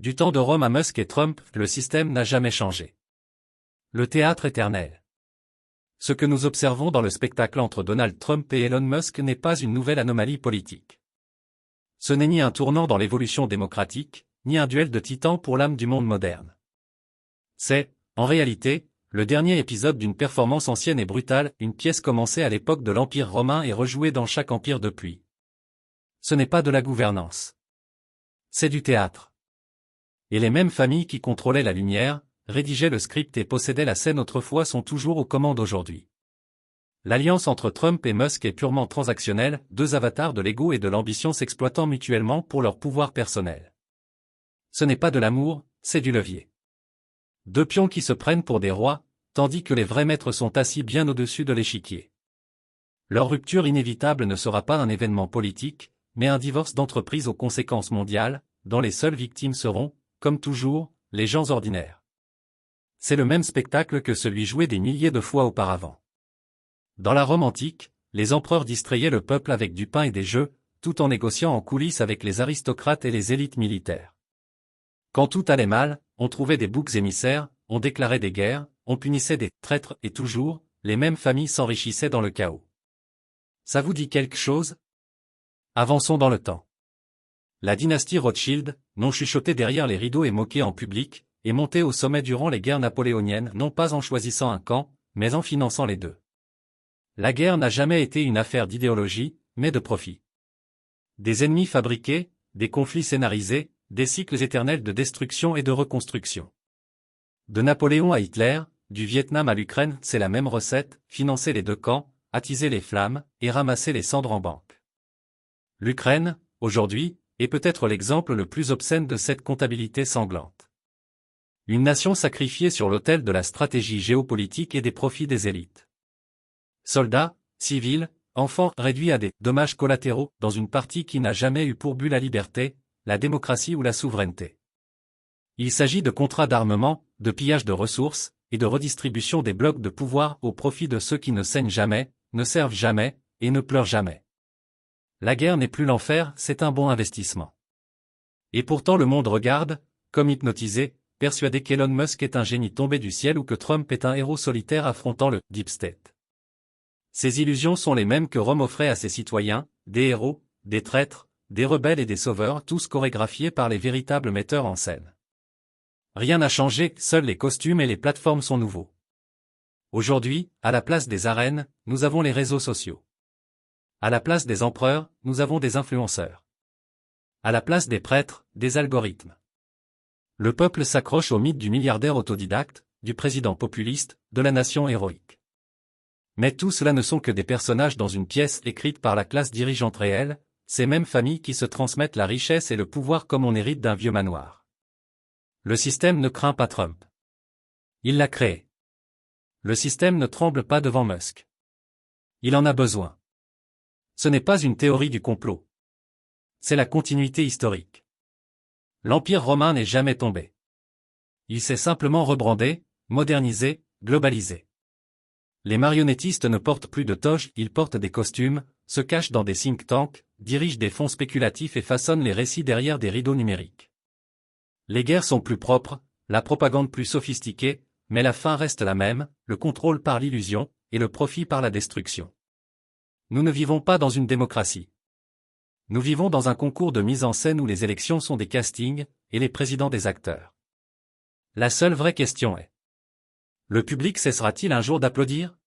Du temps de Rome à Musk et Trump, le système n'a jamais changé. Le théâtre éternel. Ce que nous observons dans le spectacle entre Donald Trump et Elon Musk n'est pas une nouvelle anomalie politique. Ce n'est ni un tournant dans l'évolution démocratique, ni un duel de titans pour l'âme du monde moderne. C'est, en réalité, le dernier épisode d'une performance ancienne et brutale, une pièce commencée à l'époque de l'Empire romain et rejouée dans chaque empire depuis. Ce n'est pas de la gouvernance. C'est du théâtre. Et les mêmes familles qui contrôlaient la lumière, rédigeaient le script et possédaient la scène autrefois sont toujours aux commandes aujourd'hui. L'alliance entre Trump et Musk est purement transactionnelle, deux avatars de l'ego et de l'ambition s'exploitant mutuellement pour leur pouvoir personnel. Ce n'est pas de l'amour, c'est du levier. Deux pions qui se prennent pour des rois, tandis que les vrais maîtres sont assis bien au-dessus de l'échiquier. Leur rupture inévitable ne sera pas un événement politique, mais un divorce d'entreprise aux conséquences mondiales, dont les seules victimes seront, comme toujours, les gens ordinaires. C'est le même spectacle que celui joué des milliers de fois auparavant. Dans la Rome antique, les empereurs distrayaient le peuple avec du pain et des jeux, tout en négociant en coulisses avec les aristocrates et les élites militaires. Quand tout allait mal, on trouvait des boucs émissaires, on déclarait des guerres, on punissait des traîtres et toujours, les mêmes familles s'enrichissaient dans le chaos. Ça vous dit quelque chose? Avançons dans le temps. La dynastie Rothschild, non chuchotée derrière les rideaux et moquée en public, est montée au sommet durant les guerres napoléoniennes non pas en choisissant un camp, mais en finançant les deux. La guerre n'a jamais été une affaire d'idéologie, mais de profit. Des ennemis fabriqués, des conflits scénarisés, des cycles éternels de destruction et de reconstruction. De Napoléon à Hitler, du Vietnam à l'Ukraine, c'est la même recette, financer les deux camps, attiser les flammes, et ramasser les cendres en banque. L'Ukraine, aujourd'hui, est peut-être l'exemple le plus obscène de cette comptabilité sanglante. Une nation sacrifiée sur l'autel de la stratégie géopolitique et des profits des élites. Soldats, civils, enfants réduits à des dommages collatéraux dans une partie qui n'a jamais eu pour but la liberté, la démocratie ou la souveraineté. Il s'agit de contrats d'armement, de pillage de ressources, et de redistribution des blocs de pouvoir au profit de ceux qui ne saignent jamais, ne servent jamais, et ne pleurent jamais. La guerre n'est plus l'enfer, c'est un bon investissement. Et pourtant le monde regarde, comme hypnotisé, persuadé qu'Elon Musk est un génie tombé du ciel ou que Trump est un héros solitaire affrontant le « Deep State ». Ces illusions sont les mêmes que Rome offrait à ses citoyens, des héros, des traîtres, des rebelles et des sauveurs, tous chorégraphiés par les véritables metteurs en scène. Rien n'a changé, seuls les costumes et les plateformes sont nouveaux. Aujourd'hui, à la place des arènes, nous avons les réseaux sociaux. À la place des empereurs, nous avons des influenceurs. À la place des prêtres, des algorithmes. Le peuple s'accroche au mythe du milliardaire autodidacte, du président populiste, de la nation héroïque. Mais tout cela ne sont que des personnages dans une pièce écrite par la classe dirigeante réelle, ces mêmes familles qui se transmettent la richesse et le pouvoir comme on hérite d'un vieux manoir. Le système ne craint pas Trump. Il l'a créé. Le système ne tremble pas devant Musk. Il en a besoin. Ce n'est pas une théorie du complot. C'est la continuité historique. L'Empire romain n'est jamais tombé. Il s'est simplement rebrandé, modernisé, globalisé. Les marionnettistes ne portent plus de toges, ils portent des costumes, se cachent dans des think tanks, dirigent des fonds spéculatifs et façonnent les récits derrière des rideaux numériques. Les guerres sont plus propres, la propagande plus sophistiquée, mais la fin reste la même, le contrôle par l'illusion, et le profit par la destruction. Nous ne vivons pas dans une démocratie. Nous vivons dans un concours de mise en scène où les élections sont des castings, et les présidents des acteurs. La seule vraie question est: le public cessera-t-il un jour d'applaudir?